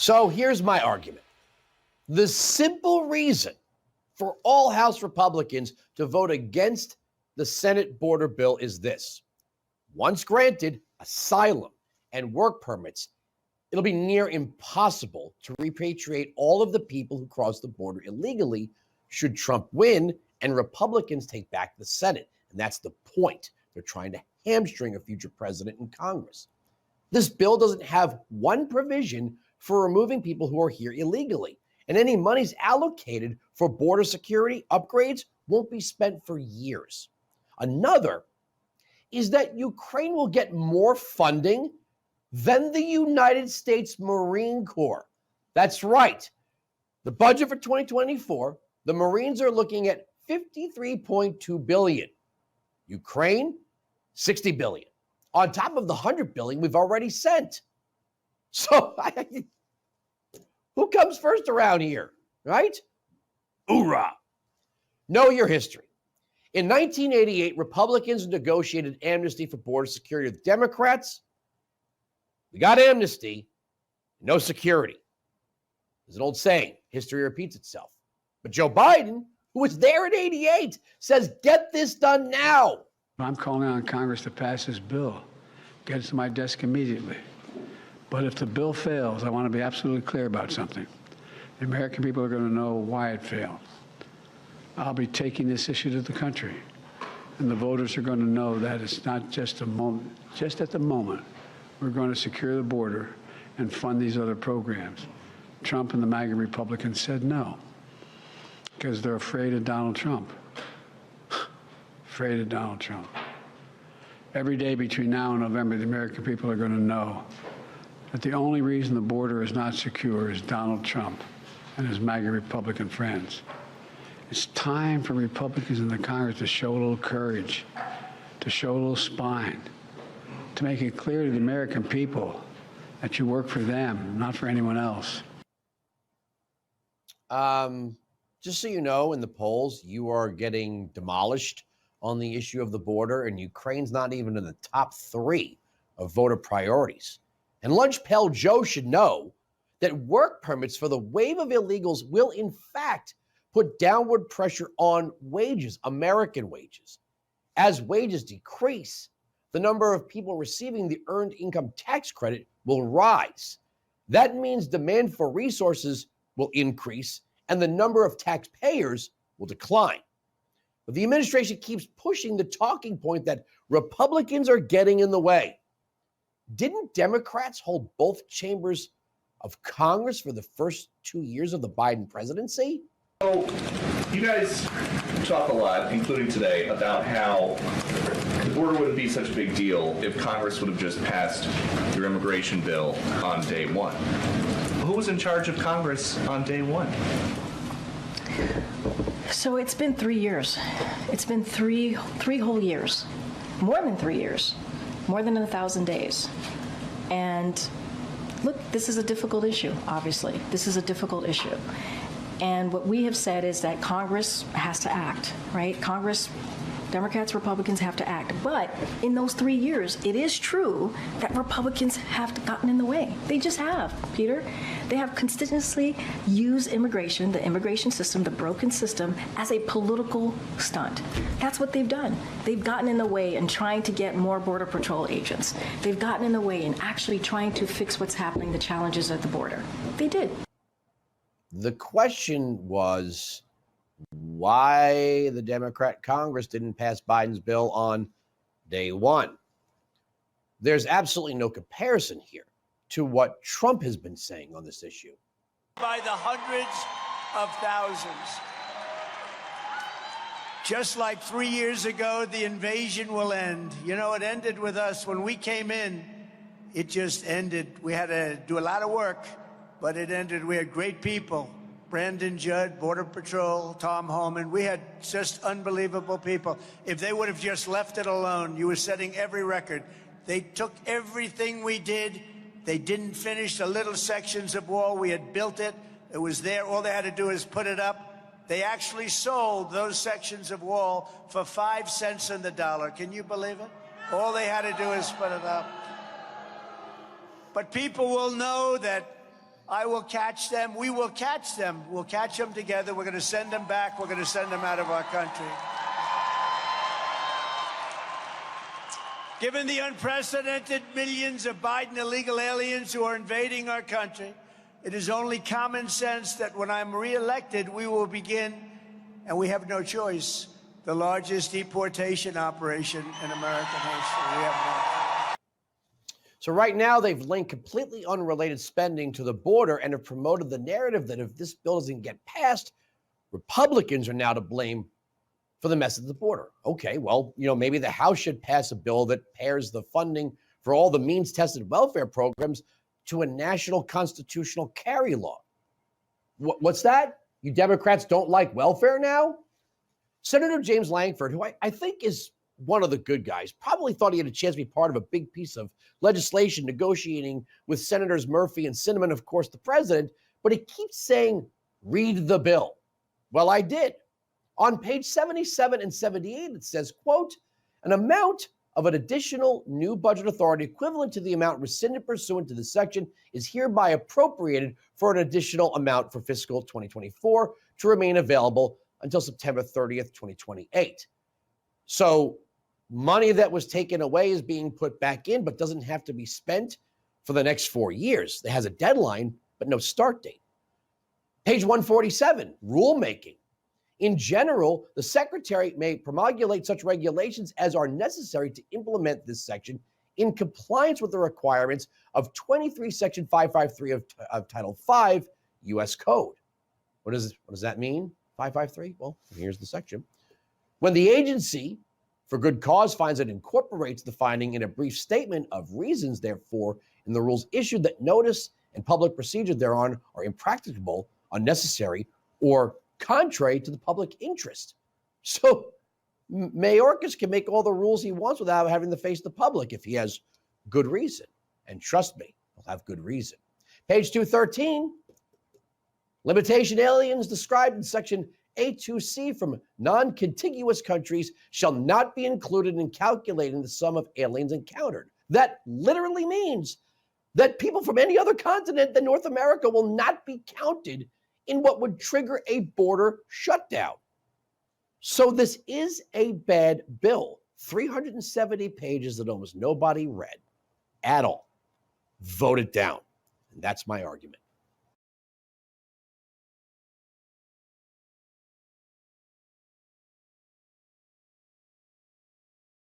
So here's my argument. The simple reason for all House Republicans to vote against the Senate border bill is this. Once granted asylum and work permits, it'll be near impossible to repatriate all of the people who crossed the border illegally should Trump win and Republicans take back the Senate. And that's the point. They're trying to hamstring a future president in Congress. This bill doesn't have one provision for removing people who are here illegally. And any monies allocated for border security upgrades won't be spent for years. Another is that Ukraine will get more funding than the United States Marine Corps. That's right. The budget for 2024, the Marines are looking at $53.2 billion. Ukraine, $60 billion. On top of the $100 billion we've already sent. So who comes first around here, right? Hoorah. Know your history. In 1988, Republicans negotiated amnesty for border security with Democrats. We got amnesty, no security. There's an old saying, history repeats itself. But Joe Biden, who was there in 88, says, get this done now. I'm calling on Congress to pass this bill, get it to my desk immediately. But if the bill fails, I want to be absolutely clear about something. The American people are going to know why it failed. I'll be taking this issue to the country, and the voters are going to know that it's not just a moment, just at the moment, we're going to secure the border and fund these other programs. Trump and the MAGA Republicans said no, because they're afraid of Donald Trump. Afraid of Donald Trump. Every day between now and November, the American people are going to know that the only reason the border is not secure is Donald Trump and his MAGA Republican friends. It's time for Republicans in the Congress to show a little courage, to show a little spine, to make it clear to the American people that you work for them, not for anyone else. Just so you know, in the polls, you are getting demolished on the issue of the border, and Ukraine's not even in the top 3 of voter priorities. And Lunch Pail Joe should know that work permits for the wave of illegals will, in fact, put downward pressure on wages, American wages. As wages decrease, the number of people receiving the Earned Income Tax Credit will rise. That means demand for resources will increase and the number of taxpayers will decline. But the administration keeps pushing the talking point that Republicans are getting in the way. Didn't Democrats hold both chambers of Congress for the first 2 years of the Biden presidency? So, you guys talk a lot, including today, about how the border wouldn't be such a big deal if Congress would have just passed your immigration bill on day one. Who was in charge of Congress on day one? So it's been 3 years. It's been three whole years, more than 3 years, more than 1,000 days. And look, this is a difficult issue, obviously. This is a difficult issue. And what we have said is that Congress has to act, right? Congress, Democrats, Republicans have to act. But in those 3 years, it is true that Republicans have gotten in the way. They just have, Peter. They have consistently used immigration, the immigration system, the broken system, as a political stunt. That's what they've done. They've gotten in the way in trying to get more Border Patrol agents. They've gotten in the way in actually trying to fix what's happening, the challenges at the border. They did. The question was why the Democrat Congress didn't pass Biden's bill on day one. There's absolutely no comparison here to what Trump has been saying on this issue. By the hundreds of thousands. Just like 3 years ago, the invasion will end. You know, it ended with us. When we came in, it just ended. We had to do a lot of work, but it ended. We had great people. Brandon Judd, Border Patrol, Tom Homan. We had just unbelievable people. If they would have just left it alone, you were setting every record. They took everything we did. They didn't finish the little sections of wall. We had built it. It was there. All they had to do is put it up. They actually sold those sections of wall for 5 cents on the dollar. Can you believe it? All they had to do is put it up. But people will know that I will catch them. We will catch them. We'll catch them together. We're going to send them back. We're going to send them out of our country. Given the unprecedented millions of Biden illegal aliens who are invading our country, it is only common sense that when I'm reelected, we will begin, and we have no choice, the largest deportation operation in American history. We have no. So right now, they've linked completely unrelated spending to the border and have promoted the narrative that if this bill doesn't get passed, Republicans are now to blame for the mess at the border. Okay, well, maybe the House should pass a bill that pairs the funding for all the means-tested welfare programs to a national constitutional carry law. What's that? You Democrats don't like welfare now? Senator James Lankford, who I think is one of the good guys, probably thought he had a chance to be part of a big piece of legislation negotiating with Senators Murphy and Sinema, of course, the president, but he keeps saying, read the bill. Well, I did. On page 77 and 78, it says, quote, an amount of an additional new budget authority equivalent to the amount rescinded pursuant to this section is hereby appropriated for an additional amount for fiscal 2024 to remain available until September 30th, 2028. So money that was taken away is being put back in, but doesn't have to be spent for the next 4 years. It has a deadline, but no start date. Page 147, rulemaking. In general, the Secretary may promulgate such regulations as are necessary to implement this section in compliance with the requirements of 23 Section 553 of Title V U.S. Code. What does that mean, 553? Well, here's the section. When the agency, for good cause, finds it incorporates the finding in a brief statement of reasons, therefore, in the rules issued that notice and public procedure thereon are impracticable, unnecessary, or contrary to the public interest. So Mayorkas can make all the rules he wants without having to face the public if he has good reason. And trust me, he'll have good reason. Page 213, limitation aliens described in section A2C from non-contiguous countries shall not be included in calculating the sum of aliens encountered. That literally means that people from any other continent than North America will not be counted in what would trigger a border shutdown. So this is a bad bill. 370 pages that almost nobody read at all. Vote it down. And that's my argument.